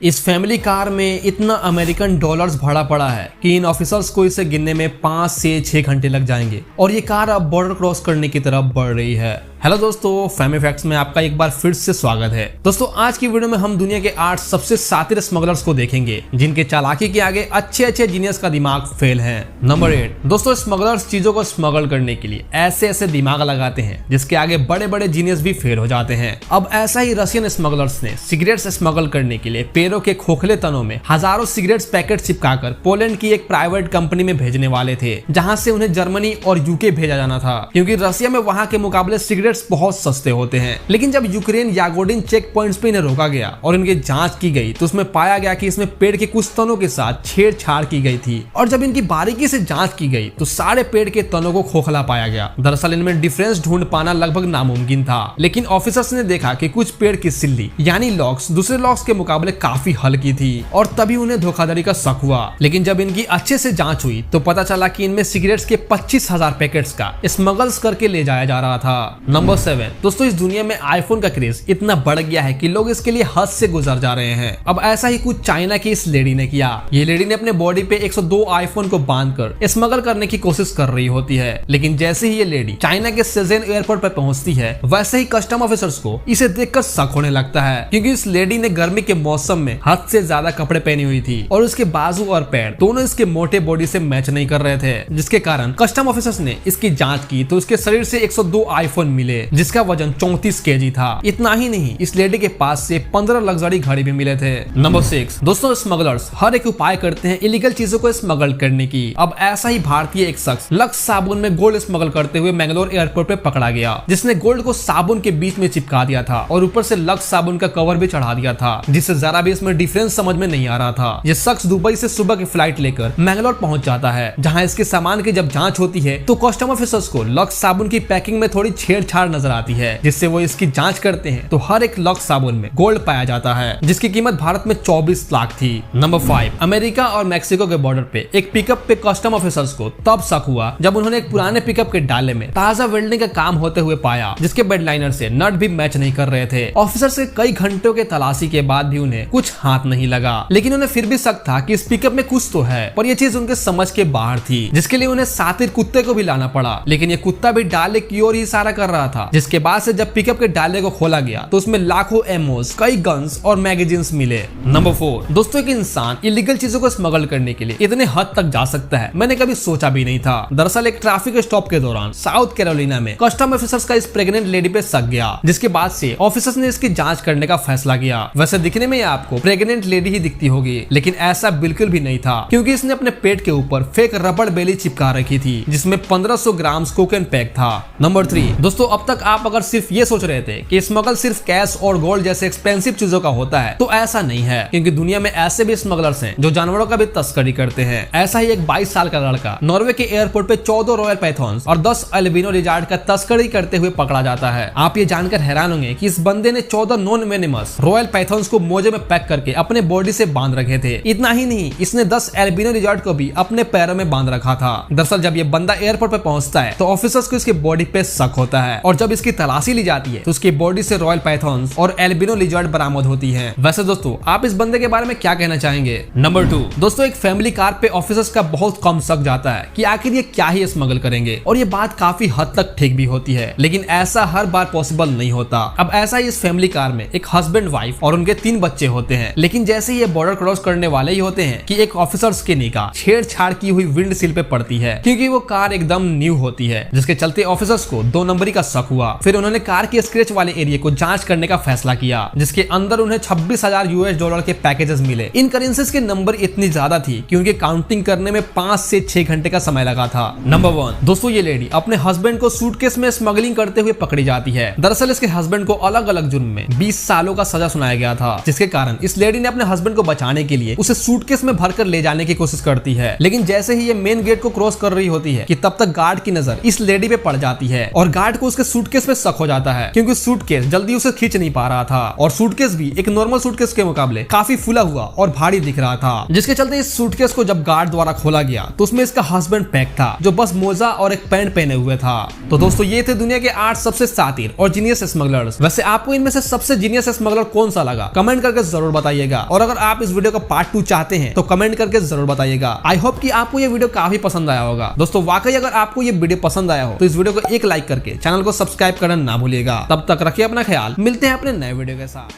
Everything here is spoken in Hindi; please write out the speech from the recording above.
इस फैमिली कार में इतना अमेरिकन डॉलर्स भरा पड़ा है कि इन ऑफिसर्स को इसे गिनने में 5 से 6 घंटे लग जाएंगे और ये कार अब बॉर्डर क्रॉस करने की तरफ बढ़ रही है। हेलो दोस्तों, फैमिली फैक्ट्स में आपका एक बार फिर से स्वागत है। दोस्तों, आज की वीडियो में हम दुनिया के 8 सबसे शातिर स्मगलर्स को देखेंगे जिनके चालाकी के आगे अच्छे जीनियस का दिमाग फेल है। नंबर 8। दोस्तों, स्मगलर्स चीजों को स्मगल करने के लिए ऐसे दिमाग लगाते हैं जिसके आगे बड़े जीनियस भी फेल हो जाते हैं। अब ऐसा ही रशियन स्मगलर्स ने सिगरेट्स स्मगल करने के लिए पेड़ों के खोखले तनों में हजारों सिगरेट्स पैकेट चिपकाकर पोलैंड की एक प्राइवेट कंपनी में भेजने वाले थे, जहां से उन्हें जर्मनी और यूके भेजा जाना था, क्योंकि रशिया में वहां के मुकाबले सिगरेट्स बहुत सस्ते होते हैं। लेकिन जब यूक्रेन यागोडिन चेक पॉइंट्स पे इन्हें रोका गया और इनकी जांच की गई तो उसमें पाया गया कि इसमें पेड़ के कुछ तनों के साथ छेड़छाड़ की गई थी और जब इनकी बारीकी से जांच की गई तो सारे पेड़ के तनों को खोखला पाया गया। दरअसल इनमें डिफरेंस ढूंढ पाना लगभग नामुमकिन था, लेकिन ऑफिसर्स ने देखा कि कुछ पेड़ की सिल्ली यानी लॉक्स दूसरे लॉक्स के मुकाबले काफी हल्की थी और तभी उन्हें धोखाधड़ी का शक हुआ। लेकिन जब इनकी अच्छे से जांच हुई तो पता चला कि इनमें सिगरेट्स के 25,000 पैकेट्स का स्मगल्स करके ले जाया जा रहा था। नंबर 7। दोस्तों, इस दुनिया में आईफोन का क्रेज इतना बढ़ गया है कि लोग इसके लिए हद से गुजर जा रहे हैं। अब ऐसा ही कुछ चाइना की इस लेडी ने किया। ये लेडी ने अपने बॉडी पे 102 आईफोन को बांधकर स्मगल करने की कोशिश कर रही होती है, लेकिन जैसे ही ये लेडी चाइना के शेज़ेन एयरपोर्ट पर पहुंचती है वैसे ही कस्टम ऑफिसर्स को इसे देखकर शक होने लगता है, क्योंकि इस लेडी ने गर्मी के मौसम में हद से ज्यादा कपड़े पहनी हुई थी और उसके बाजू और पैर दोनों इसके मोटे बॉडी से मैच नहीं कर रहे थे, जिसके कारण कस्टम ऑफिसर्स ने इसकी जांच की तो उसके शरीर से 102 आईफोन मिले जिसका वजन 34 केजी था। इतना ही नहीं, इस लेडी के पास से 15 लग्जरी घड़ी भी मिले थे। नंबर 6। दोस्तों, स्मगलर्स हर एक उपाय करते हैं इलीगल चीजों को स्मगल करने की। अब ऐसा ही भारतीय एक शख्स लक्स साबुन में गोल्ड स्मगल करते हुए मैंगलोर एयरपोर्ट पे पकड़ा गया, जिसने गोल्ड को साबुन के बीच में चिपका दिया था और ऊपर से लक्स साबुन का कवर भी चढ़ा दिया था, जिससे जरा भी इसमें डिफरेंस समझ में नहीं आ रहा था। यह शख्स दुबई से सुबह की फ्लाइट लेकर मैंगलोर पहुंच जाता है, जहां इसके सामान की जब जांच होती है तो कस्टम ऑफिसर्स को लक्स साबुन की पैकिंग में थोड़ी छेड़छाड़ नजर आती है, जिससे वो इसकी जांच करते हैं तो हर एक लक्स साबुन में गोल्ड पाया जाता है, जिसकी कीमत भारत में 24 लाख थी। नंबर 5। अमेरिका और मैक्सिको के बॉर्डर पे एक पिकअप पे कस्टम ऑफिसर्स को तब शक हुआ जब उन्होंने एक पुराने पिकअप के डाले में ताजा वेल्डिंग का काम होते हुए पाया, जिसके बेडलाइनर से नट भी मैच नहीं कर रहे थे। ऑफिसर्स के कई घंटों के तलाशी के बाद भी उन्हें कुछ हाथ नहीं लगा, लेकिन उन्हें फिर भी शक था कि इस पिकअप में कुछ तो है, पर यह चीज उनके समझ के बाहर थी, जिसके लिए उन्हें सातिर कुत्ते को भी लाना पड़ा। लेकिन ये कुत्ता भी डाले की ओर ही इशारा कर रहा था, जिसके बाद से जब पिकअप के डाले को खोला गया तो उसमें लाखों एमओस, कई गन्स और मैगजीन्स मिले। नंबर 4। दोस्तों, एक इंसान इलीगल चीजों को स्मगल करने के लिए इतने हद तक जा सकता है मैंने कभी सोचा भी नहीं था। दरअसल एक ट्रैफिक स्टॉप के दौरान साउथ कैरोलिना में कस्टम ऑफिसर्स का इस प्रेग्नेंट लेडी पे शक गया, जिसके बाद से ऑफिसर्स ने इसकी जांच करने का फैसला किया। वैसे दिखने में आपको प्रेग्नेंट लेडी ही दिखती होगी, लेकिन ऐसा बिल्कुल भी नहीं था, क्योंकि इसने अपने पेट के ऊपर फेक रबड़ बेली चिपका रखी थी जिसमें 1500 ग्राम कोकेन पैक था। नंबर 3। दोस्तों, अब तक आप अगर सिर्फ ये सोच रहे थे कि स्मगल सिर्फ कैश और गोल्ड जैसे एक्सपेंसिव चीजों का होता है तो ऐसा नहीं है, क्योंकि दुनिया में ऐसे भी स्मगलर्स हैं जो जानवरों का भी तस्करी करते हैं। ऐसा ही एक 22 साल का लड़का नॉर्वे के एयरपोर्ट पे 14 रॉयल पाइथॉन्स और 10 अल्बिनो लिजार्ड का तस्करी करते हुए पकड़ा जाता है। आप ये जानकर हैरान होंगे कि इस बंदे ने 14 नॉन वेनेमस रॉयल पाइथॉन्स को मोजे में पैक करके अपने बॉडी से बांध रखे थे। इतना ही नहीं, इसने 10 अल्बिनो लिजार्ड को भी अपने पैरों में बांध रखा था। दरअसल जब ये बंदा एयरपोर्ट पे पहुंचता है तो ऑफिसर्स को इसकी बॉडी पे शक होता है और जब इसकी तलाशी ली जाती है तो उसकी बॉडी से रॉयल पाइथॉन्स और एल्बिनो लिजर्ड बरामद होती है। वैसे दोस्तों, आप इस बंदे के बारे में क्या कहना चाहेंगे? नंबर 2। दोस्तों, एक फैमिली कार पे ऑफिसर्स का बहुत कम शक जाता है कि आखिर ये क्या ही स्मगल करेंगे, और ये बात काफी हद तक ठीक भी होती है, लेकिन ऐसा हर बार पॉसिबल नहीं होता। अब ऐसा ही इस फैमिली कार में एक हस्बैंड, वाइफ और उनके 3 बच्चे होते हैं, लेकिन जैसे ही ये बॉर्डर क्रॉस करने वाले ही होते हैं कि एक ऑफिसर्स की निगाह छेड़छाड़ की हुई विंडशील्ड पे पड़ती है, क्योंकि वो कार एकदम न्यू होती है, जिसके चलते ऑफिसर्स को 2 नंबरी का शक हुआ। फिर उन्होंने कार के स्क्रैच वाले एरिया को जांच करने का फैसला किया, जिसके अंदर उन्हें 26,000 यूएस डॉलर के पैकेजेस मिले। इन करेंसीज के नंबर इतनी ज्यादा थी कि उनके काउंटिंग करने में 5 से 6 घंटे का समय लगा था। नंबर 1। दोस्तों, ये लेडी अपने हस्बैंड को सूटकेस में स्मगलिंग करते हुए पकड़ी जाती है। दरअसल इसके हस्बैंड को अलग अलग जुर्म में 20 सालों का सजा सुनाया गया था, जिसके कारण इस लेडी ने अपने हस्बैंड को बचाने के लिए उसे सूटकेस में भरकर ले जाने की कोशिश करती है। लेकिन जैसे ही ये मेन गेट को क्रॉस कर रही होती है कि तब तक गार्ड की नजर इस लेडी पे पड़ जाती है और गार्ड को उसके सूटकेस पे शक हो जाता है क्योंकि सूटकेस जल्दी उसे खींच नहीं पा रहा था और सूटकेस भी एक नॉर्मल सूटकेस के मुकाबले काफी फूला हुआ और भारी दिख रहा था, जिसके चलते इस सूटकेस को जब गार्ड द्वारा खोला गया तो उसमें इसका हस्बैंड पैक था जो बस मोजा और एक पैंट पहने हुए था। तो दोस्तों ये थे दुनिया के 8 सबसे शातिर और जीनियस स्मगलर्स। वैसे आपको इनमें से सबसे जीनियस स्मगलर कौन सा लगा कमेंट करके जरूर बताइएगा, और अगर आप इस वीडियो का पार्ट 2 चाहते हैं तो कमेंट करके जरूर बताइएगा। आई होप कि आपको ये वीडियो काफी पसंद आया होगा। दोस्तों वाकई अगर आपको ये वीडियो पसंद आया हो तो इस वीडियो को एक लाइक करके चैनल को सब्सक्राइब करना ना भूलिएगा। तब तक रखिए अपना ख्याल, मिलते हैं अपने नए वीडियो के साथ।